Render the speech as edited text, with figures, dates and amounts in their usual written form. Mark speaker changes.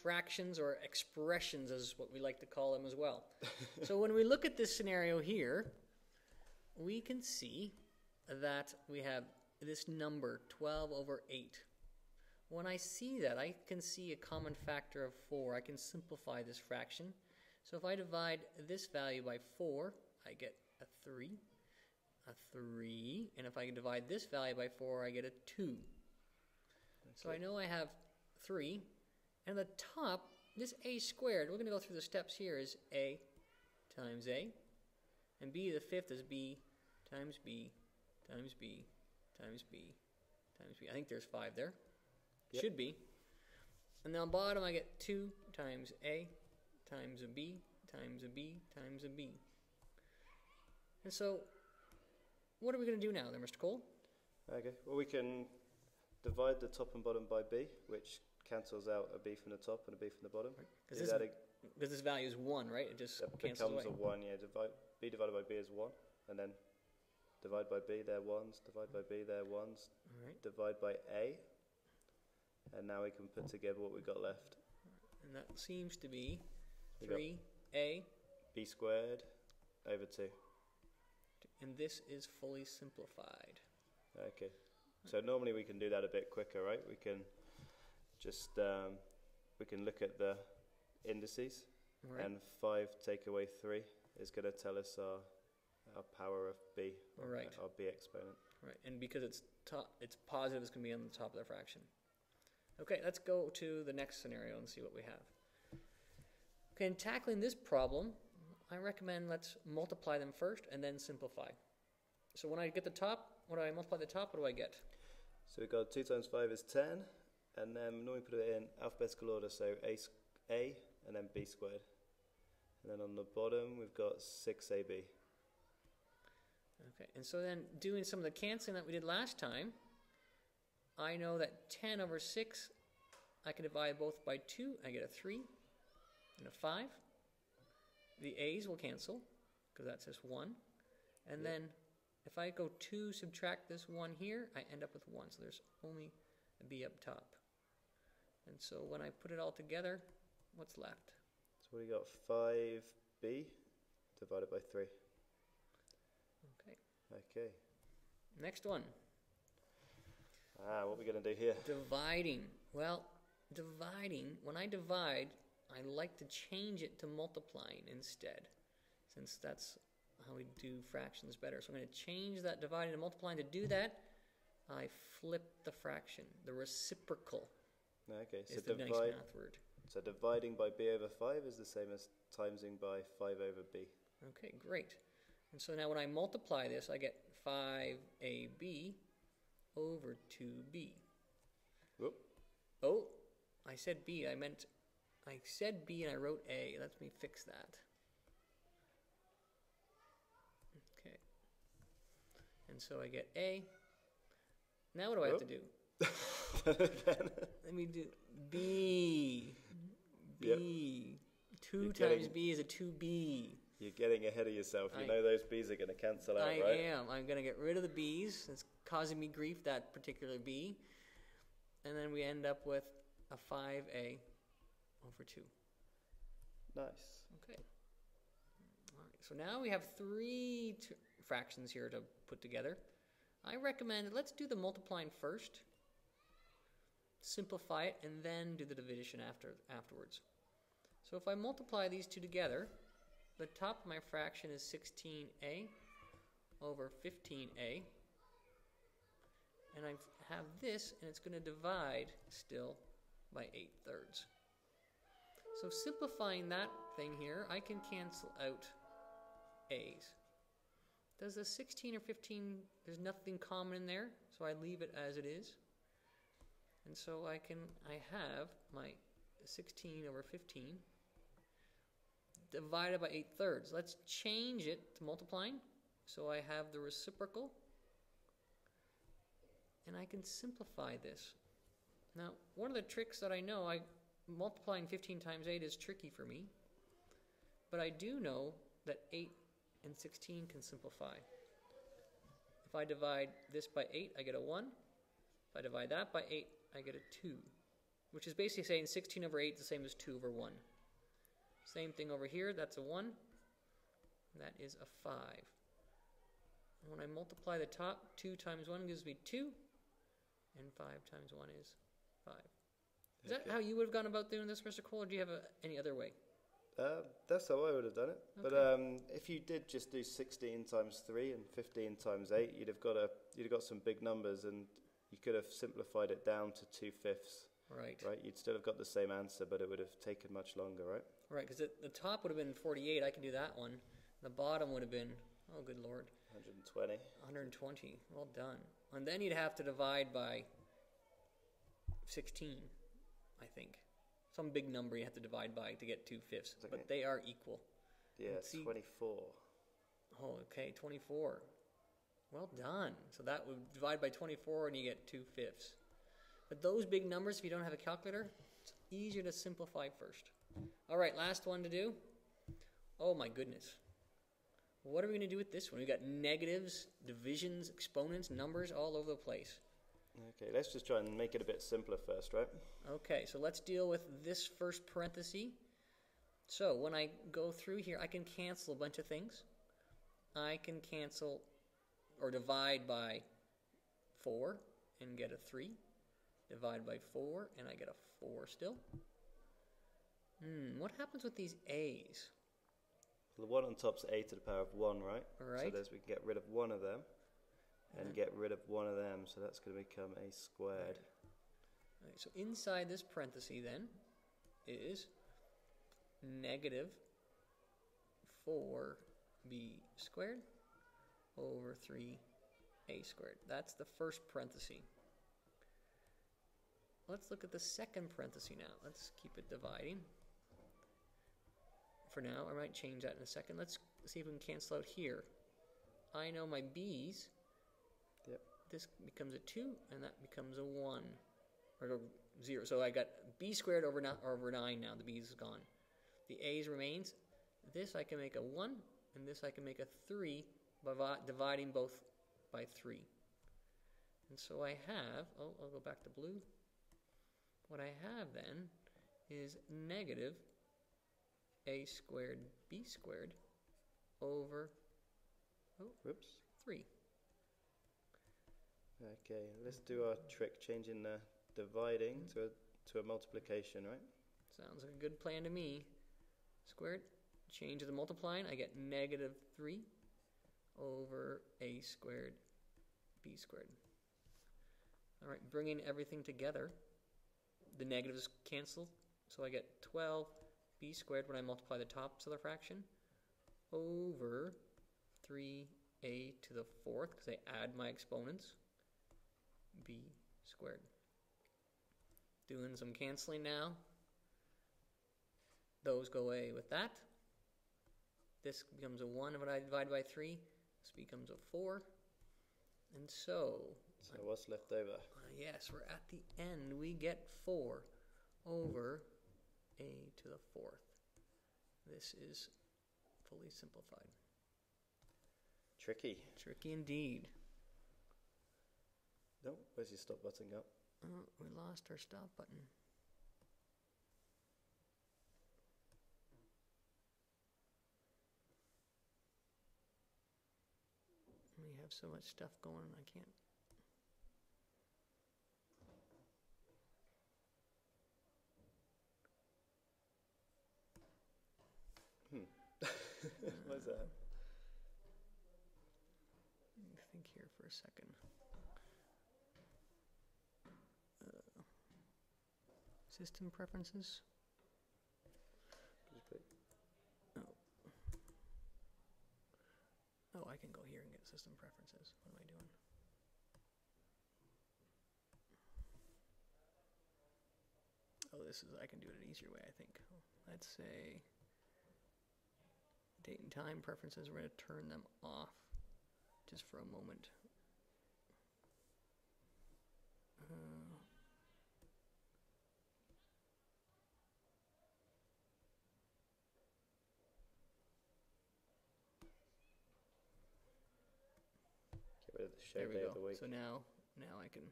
Speaker 1: fractions or expressions is what we like to call them as well. So when we look at this scenario here, we can see that we have this number 12 over 8. When I see that, I can see a common factor of 4. I can simplify this fraction. So if I divide this value by 4, I get a 3. And if I divide this value by 4, I get a 2. Okay. So I know I have 3. And the top, this a squared, we're going to go through the steps here, is a times a. And b, the fifth, is b times b times b times b times b. I think there's 5 there. Yep. Should be. And then on the bottom, I get 2 times a times a b times a b times a b. And so, what are we going to do now then, Mr. Cole?
Speaker 2: Okay, well we can divide the top and bottom by b, which cancels out a b from the top and a b from the bottom.
Speaker 1: Because this value is 1, right? It just cancels away.
Speaker 2: It becomes a 1, yeah. B divided by b is 1, and then divide by b, they're 1s, divide by b, they're 1s, right. Divide by a, and now we can put together what we've got left.
Speaker 1: And that seems to be 3a
Speaker 2: b squared over 2.
Speaker 1: And this is fully simplified.
Speaker 2: Okay. So normally we can do that a bit quicker, right? We can just we can look at the indices, right. And 5 take away 3 is going to tell us our power of b,
Speaker 1: right.
Speaker 2: Our b exponent.
Speaker 1: Right. And because it's positive, it's going to be on the top of the fraction. Okay, let's go to the next scenario and see what we have. Okay, in tackling this problem, I recommend let's multiply them first and then simplify. So when I get the top, when I multiply the top, what do I get?
Speaker 2: So we've got 2 times 5 is 10, and then normally put it in alphabetical order, so a and then b squared. And then on the bottom, we've got 6ab.
Speaker 1: Okay, and so then doing some of the canceling that we did last time, I know that 10 over 6, I can divide both by 2. I get a 3 and a 5. The a's will cancel, because that's just 1. And then if I go 2 subtract this 1 here, I end up with 1. So there's only a b up top. And so when I put it all together, what's left?
Speaker 2: So we got 5b divided by 3.
Speaker 1: Okay.
Speaker 2: Okay.
Speaker 1: Next one.
Speaker 2: What are we going to do here?
Speaker 1: Dividing. Well, dividing, when I divide, I like to change it to multiplying instead, since that's how we do fractions better. So I'm going to change that dividing to multiplying. To do that, I flip the fraction. The reciprocal is the nice math word.
Speaker 2: So dividing by b over 5 is the same as timesing by 5 over b.
Speaker 1: Okay, great. And so now when I multiply this, I get 5ab over 2b.
Speaker 2: Whoop.
Speaker 1: Oh, I said b. I said b and I wrote a. Let me fix that. Okay. And so I get a. Now what do I have to do? Let me do b. B. Yep. 2 times b is a 2b.
Speaker 2: You're getting ahead of yourself. You know those b's are going to cancel out, right?
Speaker 1: I am. I'm going to get rid of the b's. It's causing me grief, that particular b. And then we end up with a 5a over 2.
Speaker 2: Nice.
Speaker 1: Okay. All right. So now we have 3 fractions here to put together. I recommend let's do the multiplying first, simplify it, and then do the division afterwards. So if I multiply these two together, the top of my fraction is 16a over 15a. And I have this, and it's going to divide still by 8/3. So simplifying that thing here, I can cancel out a's. Does the 16 or 15, there's nothing common in there, so I leave it as it is. And so I have my 16 over 15 divided by 8/3. Let's change it to multiplying. So I have the reciprocal. And I can simplify this. Now, one of the tricks that I know, multiplying 15 times 8 is tricky for me. But I do know that 8 and 16 can simplify. If I divide this by 8, I get a 1. If I divide that by 8, I get a 2. which is basically saying 16 over 8 is the same as 2 over 1. Same thing over here, that's a 1. That is a 5. And when I multiply the top, 2 times 1 gives me 2, and 5 times 1 is 5. Is that how you would have gone about doing this, Mr. Cole, or do you have any other way?
Speaker 2: That's how I would have done it.
Speaker 1: Okay.
Speaker 2: But if you did just do 16 times 3 and 15 times 8, you'd have got some big numbers, and you could have simplified it down to 2/5.
Speaker 1: Right.
Speaker 2: Right. You'd still have got the same answer, but it would have taken much longer, right?
Speaker 1: Right, because the top would have been 48. I can do that one. The bottom would have been, oh, good Lord.
Speaker 2: 120.
Speaker 1: 120. Well done. And then you'd have to divide by 16, I think. Some big number you have to divide by to get 2/5.
Speaker 2: Okay.
Speaker 1: But they are equal.
Speaker 2: Yeah, it's 24.
Speaker 1: Oh, okay, 24. Well done. So that would divide by 24 and you get 2/5. But those big numbers, if you don't have a calculator, it's easier to simplify first. All right, last one to do. Oh my goodness. What are we going to do with this one? We've got negatives, divisions, exponents, numbers all over the place.
Speaker 2: Okay, let's just try and make it a bit simpler first, right?
Speaker 1: Okay, so let's deal with this first parenthesis. So when I go through here, I can cancel a bunch of things. I can cancel or divide by 4 and get a 3. Divide by 4 and I get a 4 still. What happens with these A's?
Speaker 2: Well, the one on top's a to the power of 1, right?
Speaker 1: Right.
Speaker 2: So we can get rid of one of them and get rid of one of them. So that's going to become a squared.
Speaker 1: Right, so inside this parenthesis then is negative 4b squared over 3a squared. That's the first parenthesis. Let's look at the second parenthesis now. Let's keep it dividing. For now, I might change that in a second. Let's see if we can cancel out here. I know my b's.
Speaker 2: Yep.
Speaker 1: This becomes a 2, and that becomes a 1. Or a 0. So I got b squared over 9 now. The b's is gone. The a's remains. This I can make a 1, and this I can make a 3 by dividing both by 3. And so I have, I'll go back to blue. What I have then is negative a squared b squared over 3.
Speaker 2: Okay, let's do our trick, changing the dividing to a multiplication, right?
Speaker 1: Sounds like a good plan to me. Squared, change to the multiplying, I get negative 3 over a squared b squared. All right, bringing everything together, the negatives cancel, so I get 12 b squared when I multiply the tops of the fraction over 3a to the 4th, because I add my exponents, b squared. Doing some canceling now. Those go away with that. This becomes a 1 when I divide by 3. This becomes a 4. And so
Speaker 2: what's left over?
Speaker 1: Yes, we're at the end. We get 4 over a to the 4th. This is fully simplified.
Speaker 2: Tricky.
Speaker 1: Tricky indeed.
Speaker 2: No, where's your stop button go?
Speaker 1: Oh, we lost our stop button. We have so much stuff going on, I can't.
Speaker 2: What's that?
Speaker 1: Let me think here for a second. System preferences? Oh, I can go here and get system preferences. What am I doing? Oh, I can do it an easier way, I think. Let's say date and time preferences, we're going to turn them off just for a moment.
Speaker 2: Get rid of the show
Speaker 1: There we
Speaker 2: day
Speaker 1: go.
Speaker 2: of the week.
Speaker 1: So now I can